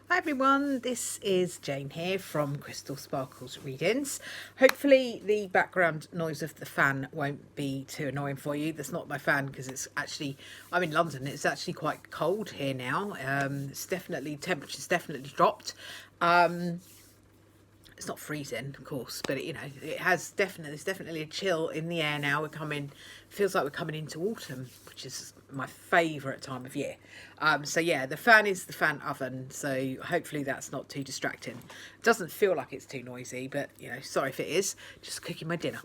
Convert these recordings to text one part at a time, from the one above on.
Hi everyone, this is Jane here from Crystal Sparkles Readings. Hopefully the background noise of the fan won't be too annoying for you. That's not my fan because it's actually, I'm in London, it's actually quite cold here now. Temperature's definitely dropped. It's not freezing, of course, but there's definitely a chill in the air now. Feels like we're coming into autumn, which is my favourite time of year. So yeah, the fan is the fan oven, so hopefully that's not too distracting. Doesn't feel like it's too noisy, but sorry if it is. Just cooking my dinner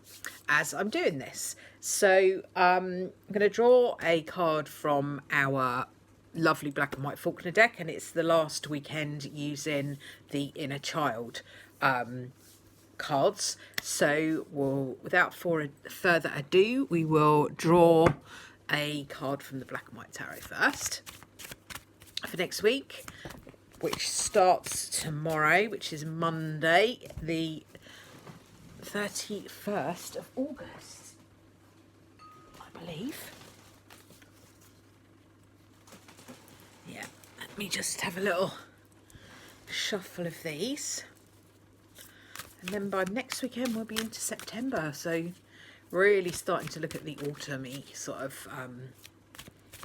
as I'm doing this. So I'm going to draw a card from our lovely black and white Faulkner deck, and it's the last weekend using the Inner Child cards. So without further ado, we will draw a card from the Black and White Tarot first for next week, which starts tomorrow, which is Monday, the 31st of August, I believe. Yeah, let me just have a little shuffle of these. And then by next weekend we'll be into September, so really starting to look at the autumny sort of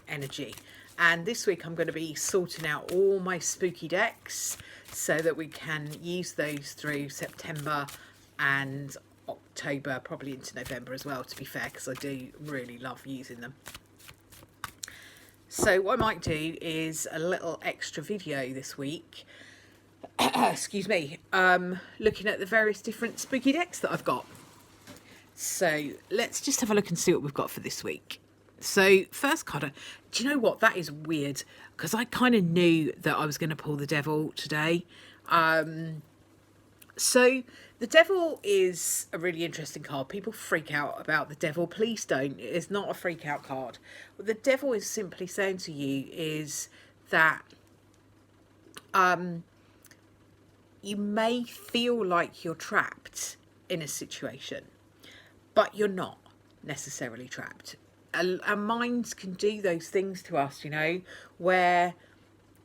energy. And this week I'm going to be sorting out all my spooky decks so that we can use those through September and October, probably into November as well, to be fair, because I do really love using them. So what I might do is a little extra video this week excuse me, looking at the various different spooky decks that I've got. So let's just have a look and see what we've got for this week. So first card, do you know what? That is weird because I kind of knew that I was going to pull the Devil today. So the Devil is a really interesting card. People freak out about the Devil. Please don't. It's not a freak out card. What the Devil is simply saying to you is that you may feel like you're trapped in a situation, but you're not necessarily trapped. Our minds can do those things to us, where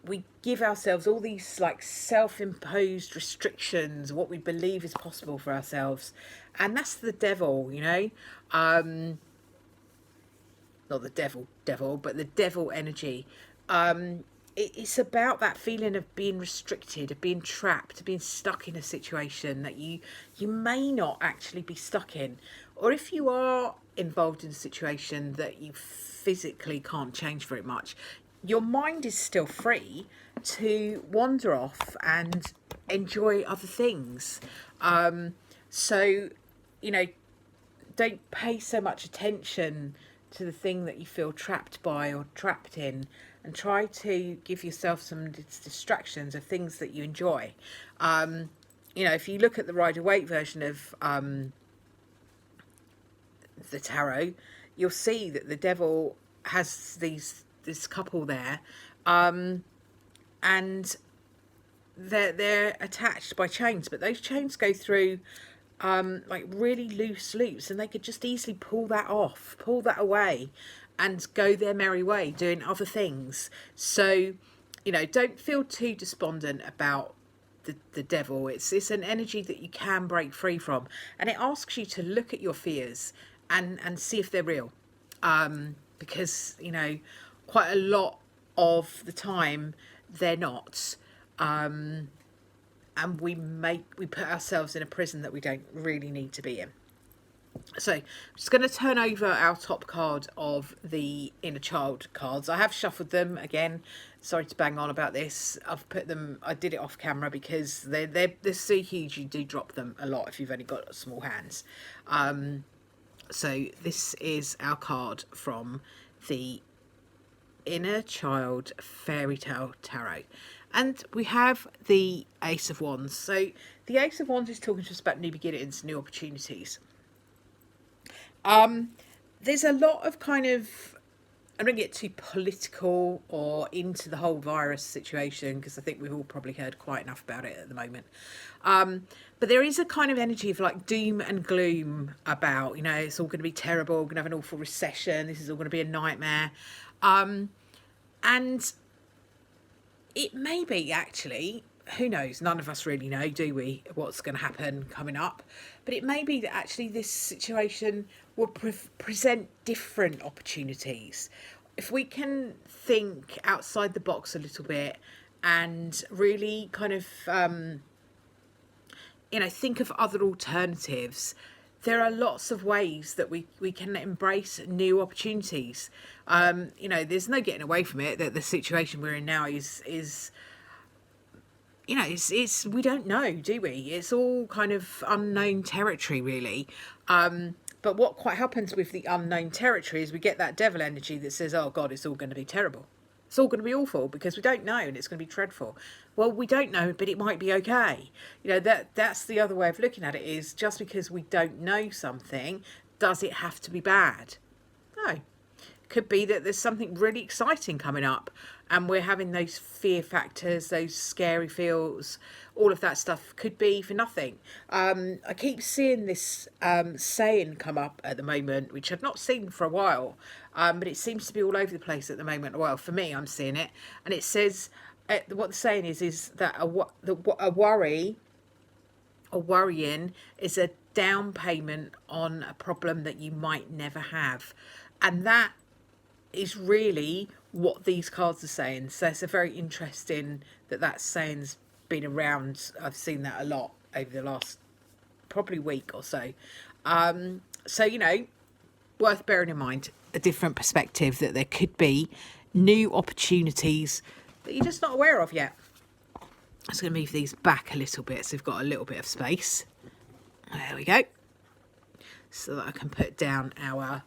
we give ourselves all these like self-imposed restrictions, what we believe is possible for ourselves. And that's the devil, not the devil, but the devil energy. It's about that feeling of being restricted, of being trapped, of being stuck in a situation that you may not actually be stuck in. Or if you are involved in a situation that you physically can't change very much, your mind is still free to wander off and enjoy other things. So, don't pay so much attention to the thing that you feel trapped by or trapped in, and try to give yourself some distractions of things that you enjoy. If you look at the Rider-Waite version of the tarot, you'll see that the Devil has this couple there, and they're attached by chains, but those chains go through like really loose loops, and they could just easily pull that away and go their merry way doing other things. So don't feel too despondent about the Devil. It's an energy that you can break free from, and it asks you to look at your fears and see if they're real, because quite a lot of the time they're not. And we put ourselves in a prison that we don't really need to be in. So I'm just going to turn over our top card of the Inner Child cards. I have shuffled them again. Sorry to bang on about this. I did it off camera because they're so huge, you do drop them a lot if you've only got small hands. So this is our card from the Inner Child Fairy Tale Tarot. And we have the Ace of Wands. So the Ace of Wands is talking to us about new beginnings, new opportunities. There's a lot of kind of, I don't get too political or into the whole virus situation because I think we've all probably heard quite enough about it at the moment. But there is a kind of energy of like doom and gloom about, it's all going to be terrible, we're going to have an awful recession, this is all going to be a nightmare. And it may be actually, who knows? None of us really know, do we, what's going to happen coming up? But it may be that actually this situation will present different opportunities. If we can think outside the box a little bit and really kind of, think of other alternatives, there are lots of ways that we can embrace new opportunities. There's no getting away from it that the situation we're in now is it's we don't know, do we? It's all kind of unknown territory, really. But what quite happens with the unknown territory is we get that devil energy that says, oh God, it's all going to be terrible. It's all going to be awful because we don't know and it's going to be dreadful. Well, we don't know, but it might be okay. That's the other way of looking at it, is just because we don't know something, does it have to be bad? No. Could be that there's something really exciting coming up and we're having those fear factors, those scary feels, all of that stuff could be for nothing. I keep seeing this saying come up at the moment, which I've not seen for a while, but it seems to be all over the place at the moment. Well, for me, I'm seeing it, and it says, what the saying is that a worry or worrying is a down payment on a problem that you might never have. And that is really what these cards are saying. So it's a very interesting that saying's been around. I've seen that a lot over the last probably week or so. So worth bearing in mind, a different perspective, that there could be new opportunities that you're just not aware of yet. I'm just going to move these back a little bit so we've got a little bit of space. There we go. So that I can put down our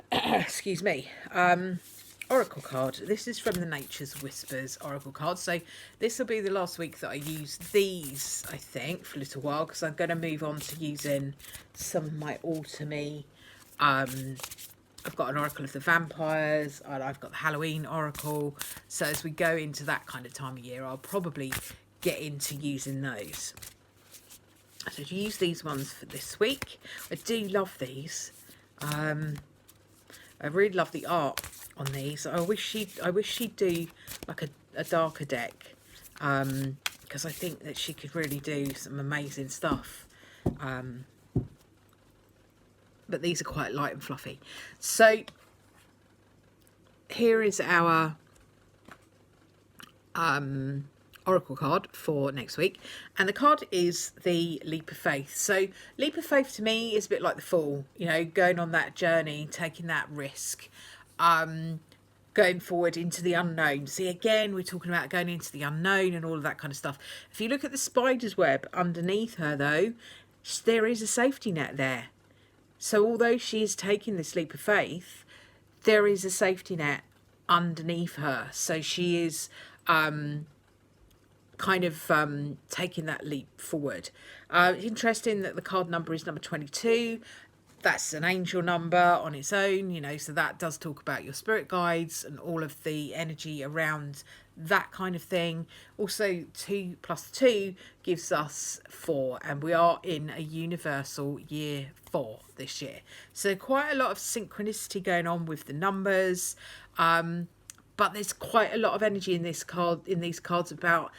excuse me, oracle card. This is from the Nature's Whispers oracle card. So this will be the last week that I use these, I think, for a little while, because I'm going to move on to using some of my autumny. I've got an oracle of the vampires, and I've got the Halloween oracle. So as we go into that kind of time of year, I'll probably get into using those. So to use these ones for this week. I do love these. I really love the art on these. I wish she'd do like a darker deck, because I think that she could really do some amazing stuff. But these are quite light and fluffy. So here is our oracle card for next week, and the card is the Leap of Faith. So Leap of Faith to me is a bit like the Fool, going on that journey, taking that risk, going forward into the unknown. See, again, we're talking about going into the unknown and all of that kind of stuff. If you look at the spider's web underneath her, though, there is a safety net there. So although she is taking this leap of faith, there is a safety net underneath her. So she is taking that leap forward. Interesting that the card number is number 22. That's an angel number on its own, so that does talk about your spirit guides and all of the energy around that kind of thing. Also, 2 + 2 gives us 4, and we are in a universal year 4 this year. So quite a lot of synchronicity going on with the numbers, but there's quite a lot of energy in these cards about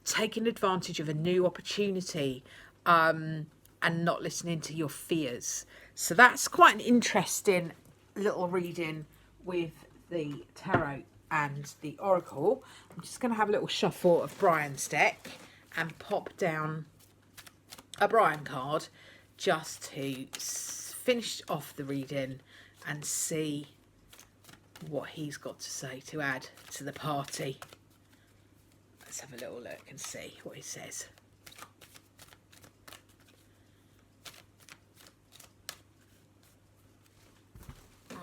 taking advantage of a new opportunity, and not listening to your fears. So that's quite an interesting little reading with the tarot and the oracle. I'm just going to have a little shuffle of Brian's deck and pop down a Brian card just to finish off the reading and see what he's got to say to add to the party. Let's have a little look and see what he says.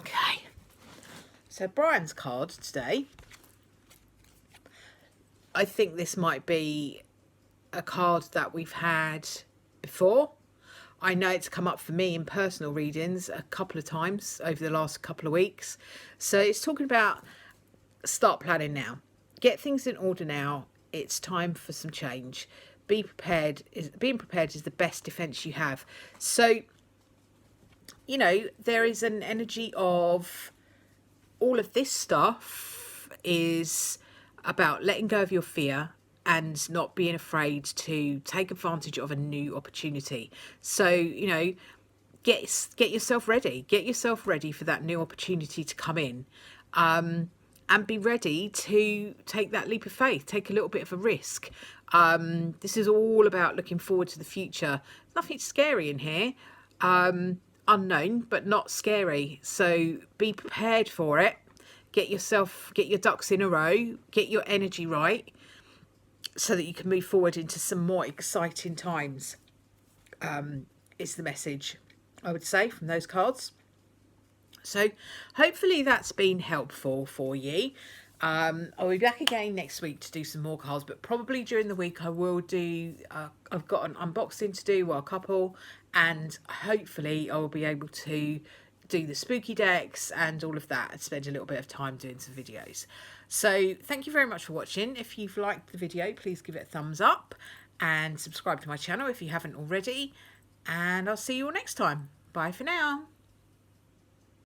Okay, so Brian's card today, I think this might be a card that we've had before. I know it's come up for me in personal readings a couple of times over the last couple of weeks. So it's talking about start planning now. Get things in order now. It's time for some change. Be prepared. Being prepared is the best defense you have. So, there is an energy of all of this stuff is about letting go of your fear and not being afraid to take advantage of a new opportunity. So, you know, get yourself ready. Get yourself ready for that new opportunity to come in. And be ready to take that leap of faith, take a little bit of a risk. This is all about looking forward to the future. Nothing scary in here. Unknown, but not scary. So be prepared for it. Get your ducks in a row, get your energy right, so that you can move forward into some more exciting times, is the message I would say from those cards. So hopefully that's been helpful for you. I'll be back again next week to do some more cards, but probably during the week I will do, I've got an unboxing to do, well, a couple, and hopefully I will be able to do the spooky decks and all of that and spend a little bit of time doing some videos. So thank you very much for watching. If you've liked the video, please give it a thumbs up and subscribe to my channel if you haven't already, and I'll see you all next time. Bye for now.